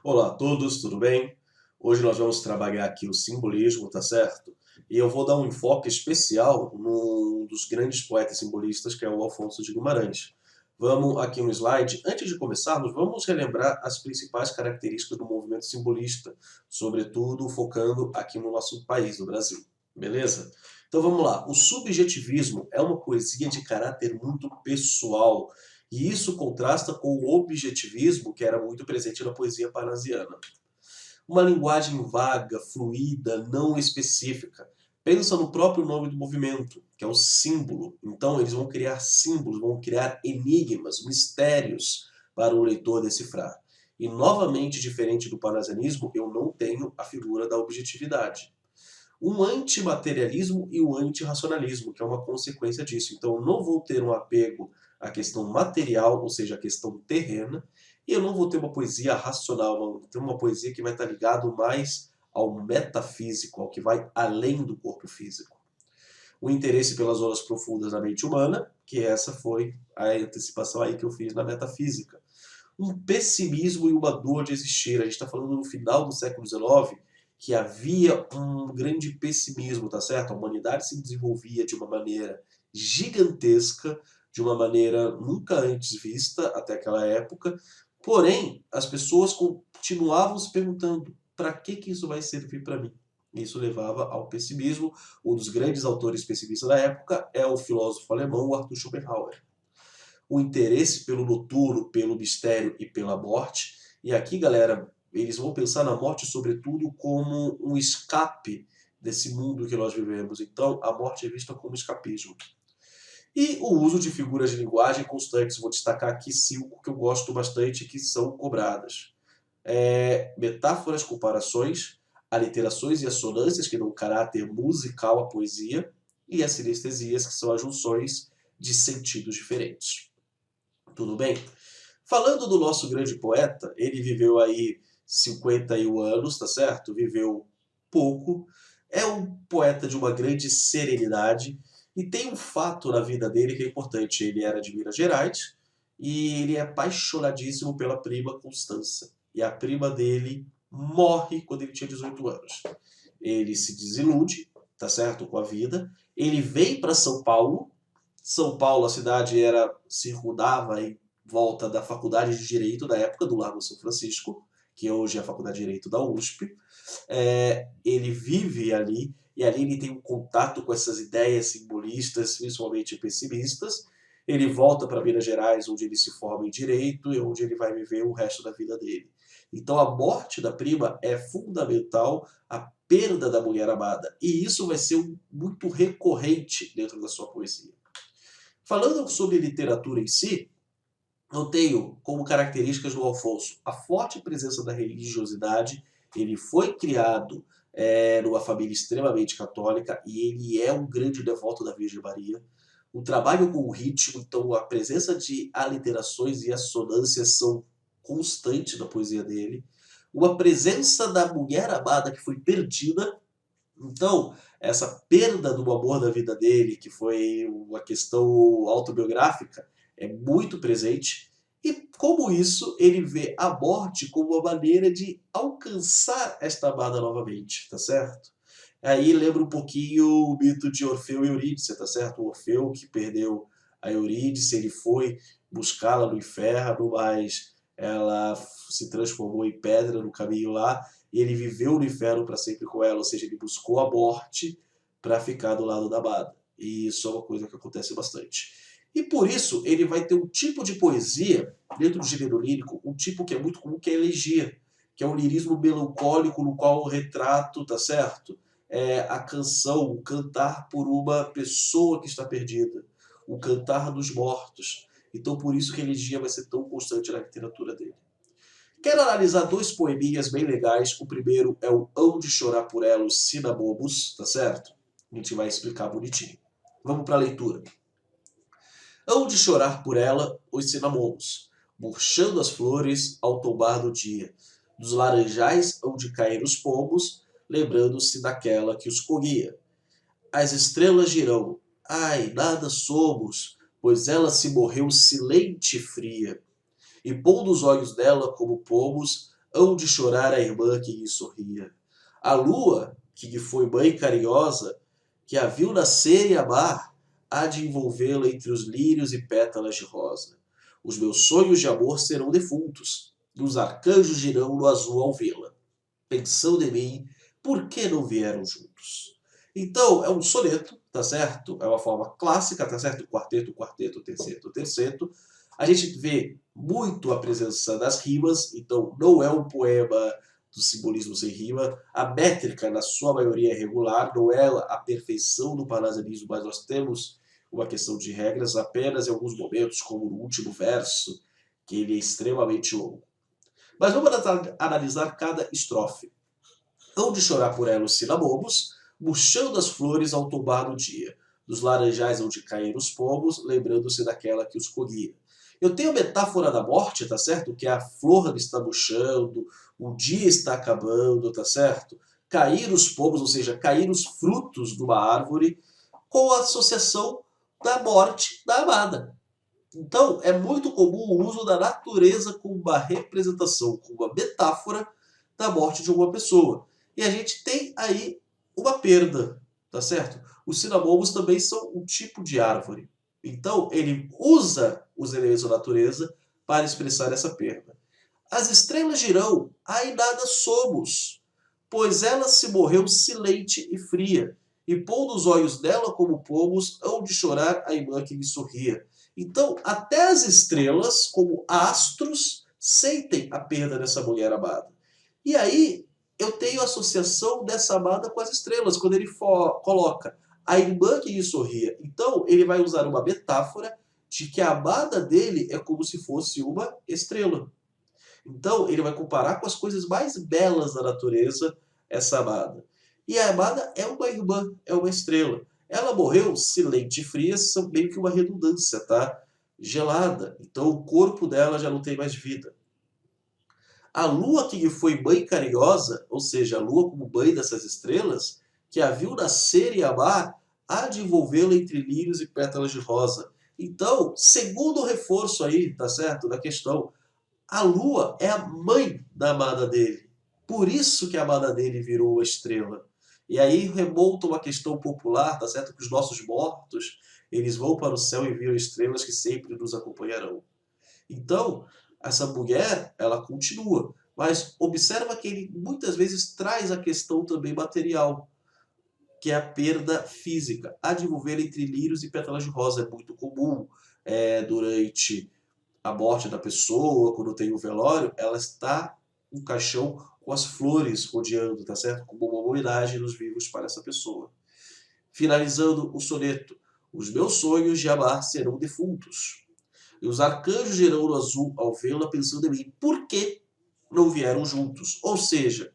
Olá a todos, tudo bem? Hoje nós vamos trabalhar aqui o simbolismo, tá certo? E eu vou dar um enfoque especial num dos grandes poetas simbolistas, que é o Afonso de Guimarães. Vamos aqui no slide. Antes de começarmos, vamos relembrar as principais características do movimento simbolista, sobretudo focando aqui no nosso país, no Brasil. Beleza? Então vamos lá. O subjetivismo é uma poesia de caráter muito pessoal, e isso contrasta com o objetivismo, que era muito presente na poesia parnasiana. Uma linguagem vaga, fluida, não específica. Pensa no próprio nome do movimento, que é o símbolo. Então eles vão criar símbolos, vão criar enigmas, mistérios para o leitor decifrar. E novamente, diferente do parnasianismo, eu não tenho a figura da objetividade. Um antimaterialismo e o antirracionalismo, que é uma consequência disso. Então, eu não vou ter um apego à questão material, ou seja, à questão terrena, e eu não vou ter uma poesia racional, vou ter uma poesia que vai estar ligado mais ao metafísico, ao que vai além do corpo físico. O interesse pelas zonas profundas da mente humana, que essa foi a antecipação aí que eu fiz na metafísica. Um pessimismo e uma dor de existir. A gente está falando no final do século XIX, que havia um grande pessimismo, tá certo? A humanidade se desenvolvia de uma maneira gigantesca, de uma maneira nunca antes vista até aquela época, porém, as pessoas continuavam se perguntando para que isso vai servir para mim? Isso levava ao pessimismo. Um dos grandes autores pessimistas da época é o filósofo alemão Arthur Schopenhauer. O interesse pelo noturno, pelo mistério e pela morte. E aqui, galera, eles vão pensar na morte, sobretudo, como um escape desse mundo que nós vivemos. Então, a morte é vista como escapismo. E o uso de figuras de linguagem constantes. Vou destacar aqui 5 que eu gosto bastante que são cobradas. Metáforas, comparações, aliterações e assonâncias, que dão caráter musical à poesia, e as sinestesias, que são as junções de sentidos diferentes. Tudo bem? Falando do nosso grande poeta, ele viveu aí 51 anos, tá certo? Viveu pouco, é um poeta de uma grande serenidade, e tem um fato na vida dele que é importante. Ele era de Minas Gerais e ele é apaixonadíssimo pela prima Constança. E a prima dele morre quando ele tinha 18 anos. Ele se desilude, tá certo, com a vida. Ele vem para São Paulo. São Paulo, a cidade era circundava em volta da Faculdade de Direito da época, do Largo São Francisco, que hoje é a Faculdade de Direito da USP. Ele vive ali, e ali ele tem um contato com essas ideias simbolistas, principalmente pessimistas. Ele volta para Minas Gerais, onde ele se forma em Direito e onde ele vai viver o resto da vida dele. Então a morte da prima é fundamental, a perda da mulher amada. E isso vai ser muito recorrente dentro da sua poesia. Falando sobre literatura em si, eu tenho como características do Afonso a forte presença da religiosidade. Ele foi criado numa família extremamente católica e ele é um grande devoto da Virgem Maria. O trabalho com o ritmo, então a presença de aliterações e assonâncias são constantes na poesia dele. Uma presença da mulher amada que foi perdida. Então, essa perda do amor da vida dele, que foi uma questão autobiográfica, é muito presente. E como isso, ele vê a morte como uma maneira de alcançar esta amada novamente, tá certo? Aí lembra um pouquinho o mito de Orfeu e Eurídice, tá certo? O Orfeu que perdeu a Eurídice, ele foi buscá-la no inferno, mas ela se transformou em pedra no caminho lá, e ele viveu no inferno para sempre com ela, ou seja, ele buscou a morte para ficar do lado da amada. E isso é uma coisa que acontece bastante. E por isso ele vai ter um tipo de poesia, dentro do gênero lírico, um tipo que é muito comum, que é a elegia, que é um lirismo melancólico no qual o retrato, tá certo? A canção, o cantar por uma pessoa que está perdida, o cantar dos mortos. Então por isso que a elegia vai ser tão constante na literatura dele. Quero analisar 2 poeminhas bem legais. O primeiro é o Hão de Chorar por Ela os Cinabobos, tá certo? A gente vai explicar bonitinho. Vamos para a leitura. Hão de chorar por ela os cinamomos, murchando as flores ao tombar do dia. Dos laranjais hão de cair os pombos, lembrando-se daquela que os colhia. As estrelas dirão, ai, nada somos, pois ela se morreu silente e fria. E pondo os olhos dela como pomos, hão de chorar a irmã que lhe sorria. A lua, que lhe foi mãe carinhosa, que a viu nascer e amar, há de envolvê-la entre os lírios e pétalas de rosa. Os meus sonhos de amor serão defuntos, e os arcanjos girão no azul ao vê-la. Pensando em mim, por que não vieram juntos? Então, é um soneto, tá certo? É uma forma clássica, tá certo? Quarteto, quarteto, terceto, terceto. A gente vê muito a presença das rimas, então não é um poema do simbolismo sem rima. A métrica, na sua maioria, é regular, não é a perfeição do parnasianismo, mas nós temos uma questão de regras apenas em alguns momentos, como no último verso, que ele é extremamente longo. Mas vamos analisar cada estrofe. Hão de chorar por ela os cinabobos, murchando as flores ao tombar do dia. Dos laranjais hão de cair os pomos, lembrando-se daquela que os colhia. Eu tenho a metáfora da morte, tá certo? Que a flor está murchando, o dia está acabando, tá certo? Cair os pomos, ou seja, cair os frutos de uma árvore, com a associação da morte da amada. Então, é muito comum o uso da natureza como uma representação, como uma metáfora da morte de alguma pessoa. E a gente tem aí uma perda, tá certo? Os cinamomos também são um tipo de árvore. Então, ele usa os elementos da natureza para expressar essa perda. As estrelas dirão, ai nada somos, pois ela se morreu silente e fria, e pondo os olhos dela como pomos, hão de chorar a irmã que lhe sorria. Então, até as estrelas, como astros, sentem a perda dessa mulher amada. E aí, eu tenho a associação dessa amada com as estrelas, quando ele coloca a irmã que lhe sorria. Então, ele vai usar uma metáfora de que a amada dele é como se fosse uma estrela. Então, ele vai comparar com as coisas mais belas da natureza essa amada. E a amada é uma irmã, é uma estrela. Ela morreu silente e fria, são meio que uma redundância, tá? Gelada. Então, o corpo dela já não tem mais vida. A lua que lhe foi mãe carinhosa, ou seja, a lua como mãe dessas estrelas, que a viu nascer e amar, há de envolvê-la entre lírios e pétalas de rosa. Então, segundo reforço aí, tá certo? Da questão, a lua é a mãe da amada dele. Por isso que a amada dele virou a estrela. E aí remonta uma questão popular, tá certo? Que os nossos mortos, eles vão para o céu e viram estrelas que sempre nos acompanharão. Então, essa mulher, ela continua. Mas observa que ele muitas vezes traz a questão também material, que é a perda física. Há de envolver entre lírios e pétalas de rosa. É muito comum durante a morte da pessoa, quando tem o velório, ela está no caixão com as flores rodeando, tá certo? Como uma homenagem dos vivos para essa pessoa. Finalizando o soneto. Os meus sonhos de amar serão defuntos. E os arcanjos girão no azul ao vê-la pensando em mim. Por que não vieram juntos? Ou seja,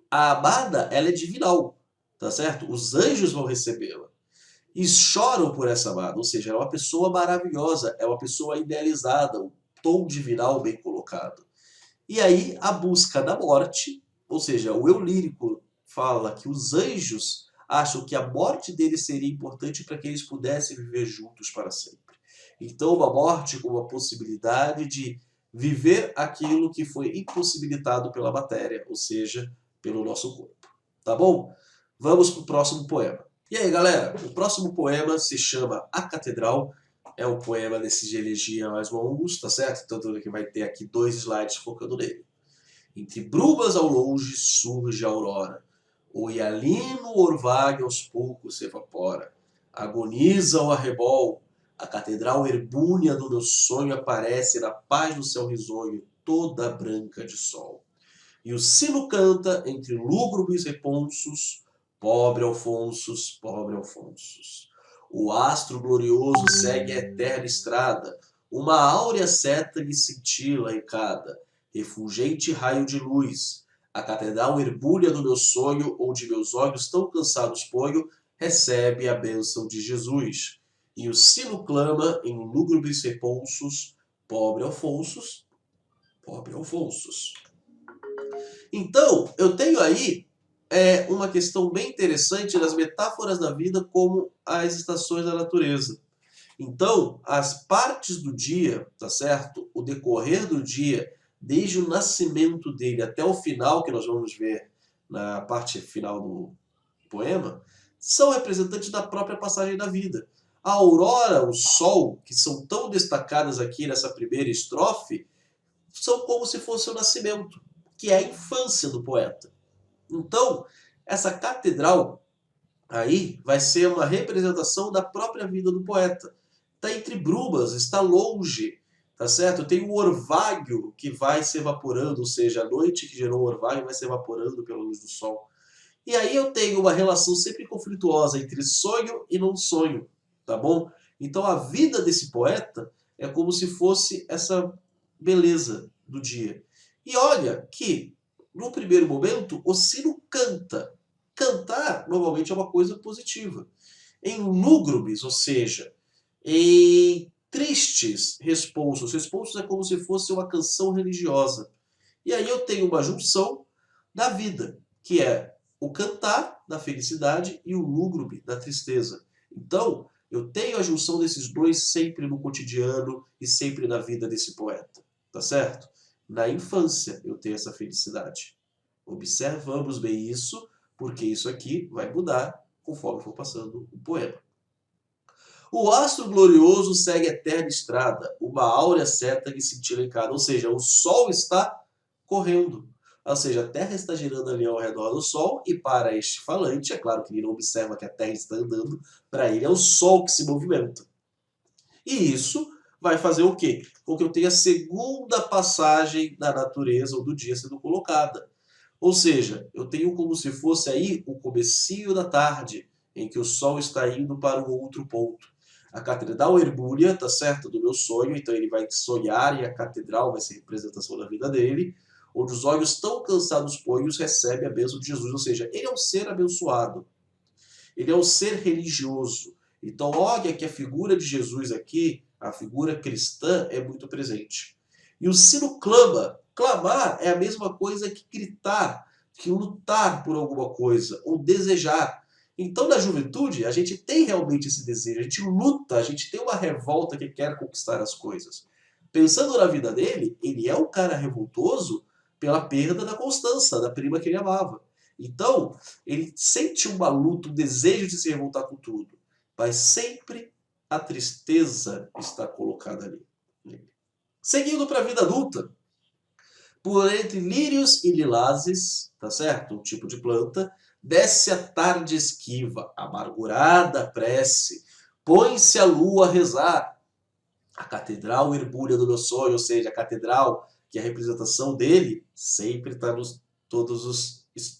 a amada, ela é divinal, tá certo? Os anjos vão recebê-la. E choram por essa amada, ou seja, é uma pessoa maravilhosa, é uma pessoa idealizada, um tom divinal bem colocado. E aí a busca da morte, ou seja, o eu lírico fala que os anjos acham que a morte deles seria importante para que eles pudessem viver juntos para sempre. Então uma morte com a possibilidade de viver aquilo que foi impossibilitado pela matéria, ou seja, pelo nosso corpo. Tá bom? Vamos para o próximo poema. E aí, galera, o próximo poema se chama A Catedral. É um poema desses de elegia mais longos, tá certo? Tanto que vai ter aqui 2 slides focando nele. Entre brumas ao longe surge a aurora. O hialino orvalho aos poucos se evapora. Agoniza o arrebol. A catedral herbúnea do meu sonho aparece na paz do céu risonho, toda branca de sol. E o sino canta entre lúgubres reponsos, pobre Alfonsos, pobre Alfonsos. O astro glorioso segue a eterna estrada, uma áurea seta lhe cintila em cada, refulgente raio de luz. A catedral herbúnea do meu sonho, onde meus olhos tão cansados ponho, recebe a bênção de Jesus. E o sino clama em lúgubres reponsos, pobre Alfonsos, pobre Alfonsos. Então, eu tenho aí uma questão bem interessante das metáforas da vida como as estações da natureza. Então, as partes do dia, tá certo? O decorrer do dia desde o nascimento dele até o final, que nós vamos ver na parte final do poema, são representantes da própria passagem da vida. A aurora, o sol, que são tão destacadas aqui nessa primeira estrofe, são como se fosse o nascimento, que é a infância do poeta. Então, essa catedral aí vai ser uma representação da própria vida do poeta. Está entre brumas, está longe, tá certo? Tem o orvalho que vai se evaporando, ou seja, a noite que gerou o orvalho vai se evaporando pela luz do sol. E aí eu tenho uma relação sempre conflituosa entre sonho e não sonho, tá bom? Então a vida desse poeta é como se fosse essa beleza do dia. E olha que, no primeiro momento, o sino canta. Cantar, normalmente, é uma coisa positiva. Em lúgubres, ou seja, em tristes responsos. Responsos é como se fosse uma canção religiosa. E aí eu tenho uma junção da vida, que é o cantar da felicidade e o lúgubre da tristeza. Então, eu tenho a junção desses dois sempre no cotidiano e sempre na vida desse poeta. Tá certo? Na infância eu tenho essa felicidade. Observamos bem isso, porque isso aqui vai mudar conforme for passando o poema. O astro glorioso segue eterna estrada, uma áurea seta que cintila em cada. Ou seja, o sol está correndo. Ou seja, a Terra está girando ali ao redor do Sol, e para este falante, é claro que ele não observa que a Terra está andando, para ele é o Sol que se movimenta. E isso vai fazer o quê? Com que eu tenha a segunda passagem da natureza ou do dia sendo colocada. Ou seja, eu tenho como se fosse aí o comecinho da tarde, em que o sol está indo para o outro ponto. A catedral herbúlea, tá certo, do meu sonho, então ele vai sonhar e a catedral vai ser representação da vida dele, onde os olhos tão cansados ponhos recebe a bênção de Jesus, ou seja, ele é um ser abençoado, ele é um ser religioso. Então olha que a figura de Jesus aqui, a figura cristã, é muito presente. E o sino clama. Clamar é a mesma coisa que gritar, que lutar por alguma coisa, ou desejar. Então, na juventude, a gente tem realmente esse desejo, a gente luta, a gente tem uma revolta que quer conquistar as coisas. Pensando na vida dele, ele é um cara revoltoso pela perda da Constança, da prima que ele amava. Então, ele sente uma luta, um desejo de se revoltar com tudo. Mas sempre a tristeza está colocada ali. Seguindo para a vida adulta, por entre lírios e lilazes, tá certo? Um tipo de planta, desce a tarde esquiva, amargurada prece, põe-se a lua a rezar. A catedral herbúlea do meu sonho, ou seja, a catedral, que é a representação dele, sempre está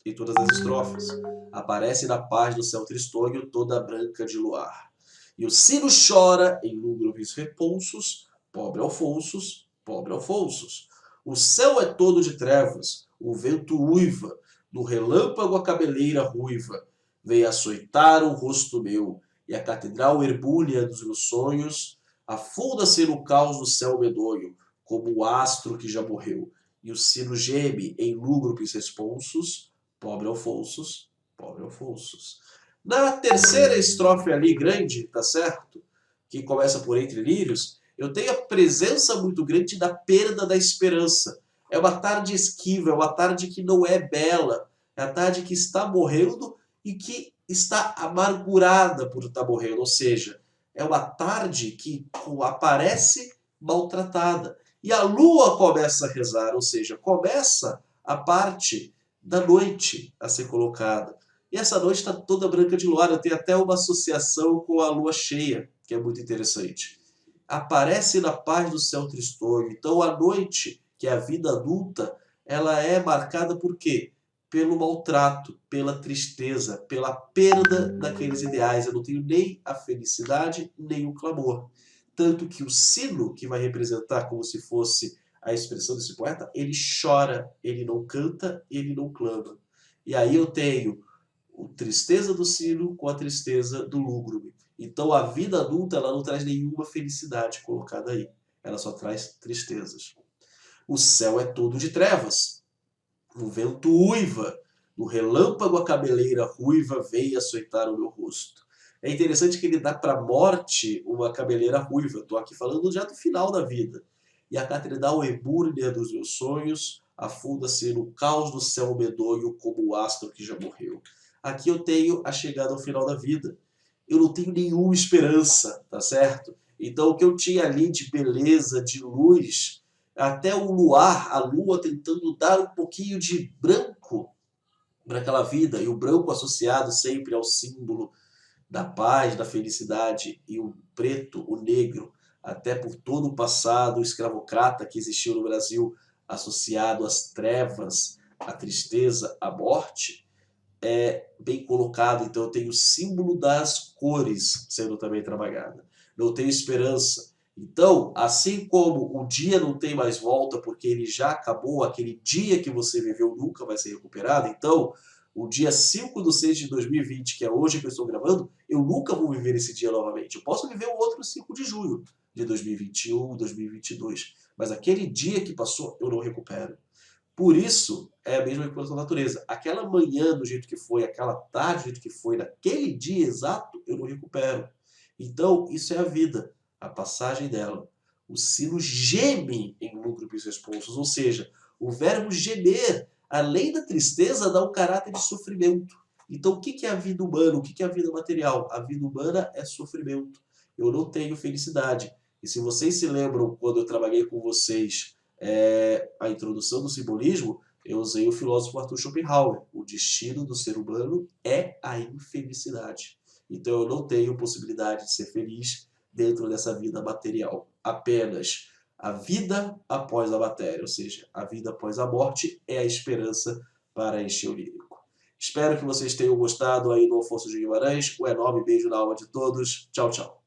em todas as estrofes. Aparece na paz do céu tristonho, toda branca de luar. E o sino chora em lúgubres repousos, pobre Alfonsos, pobre Alfonsos. O céu é todo de trevas, o vento uiva, no relâmpago a cabeleira ruiva, veio açoitar o rosto meu, e a catedral herbúlea dos meus sonhos afunda-se no caos do céu medonho, como o astro que já morreu, e o sino geme em lúgubres responsos, pobre Alfonsos, pobre Alfonsos. Na terceira estrofe ali, grande, tá certo? Que começa por entre lírios, eu tenho a presença muito grande da perda da esperança. É uma tarde esquiva, é uma tarde que não é bela, é a tarde que está morrendo e que está amargurada por estar morrendo, ou seja, é uma tarde que aparece maltratada. E a lua começa a rezar, ou seja, começa a parte da noite a ser colocada. E essa noite está toda branca de luar. Eu tenho até uma associação com a lua cheia, que é muito interessante. Aparece na paz do céu tristonho. Então a noite, que é a vida adulta, ela é marcada por quê? Pelo maltrato, pela tristeza, pela perda daqueles ideais. Eu não tenho nem a felicidade, nem o clamor. Tanto que o sino, que vai representar como se fosse a expressão desse poeta, ele chora, ele não canta, ele não clama. E aí eu tenho a tristeza do sino com a tristeza do lúgubre. Então a vida adulta ela não traz nenhuma felicidade colocada aí. Ela só traz tristezas. O céu é todo de trevas. O vento uiva. No relâmpago a cabeleira ruiva veio açoitar o meu rosto. É interessante que ele dá para a morte uma cabeleira ruiva. Estou aqui falando já do final da vida. e a catedral ebúrnea dos meus sonhos afunda-se no caos do céu medonho como o astro que já morreu. Aqui eu tenho a chegada ao final da vida. Eu não tenho nenhuma esperança, tá certo? Então o que eu tinha ali de beleza, de luz, até o luar, a lua tentando dar um pouquinho de branco para aquela vida, e o branco associado sempre ao símbolo da paz, da felicidade, e o preto, o negro, até por todo o passado escravocrata que existiu no Brasil, associado às trevas, à tristeza, à morte, é bem colocado. Então eu tenho o símbolo das cores sendo também trabalhada. Não tenho esperança. Então, assim como o dia não tem mais volta porque ele já acabou, aquele dia que você viveu nunca vai ser recuperado, então o dia 5/6/2020, que é hoje que eu estou gravando, eu nunca vou viver esse dia novamente. Eu posso viver um outro 5 de junho de 2021, 2022, mas aquele dia que passou eu não recupero. Por isso, é a mesma coisa com a natureza. Aquela manhã do jeito que foi, aquela tarde do jeito que foi, naquele dia exato, eu não recupero. Então, isso é a vida, a passagem dela. O sino geme em lúgubres responsos, ou seja, o verbo gemer, além da tristeza, dá um caráter de sofrimento. Então, o que é a vida humana? O que é a vida material? A vida humana é sofrimento. Eu não tenho felicidade. E se vocês se lembram, quando eu trabalhei com vocês a introdução do simbolismo, eu usei o filósofo Arthur Schopenhauer. O destino do ser humano é a infelicidade. Então eu não tenho possibilidade de ser feliz dentro dessa vida material. Apenas a vida após a matéria, ou seja, a vida após a morte é a esperança para encher o lírico. Espero que vocês tenham gostado aí do Afonso de Guimarães. Um enorme beijo na alma de todos. Tchau, tchau.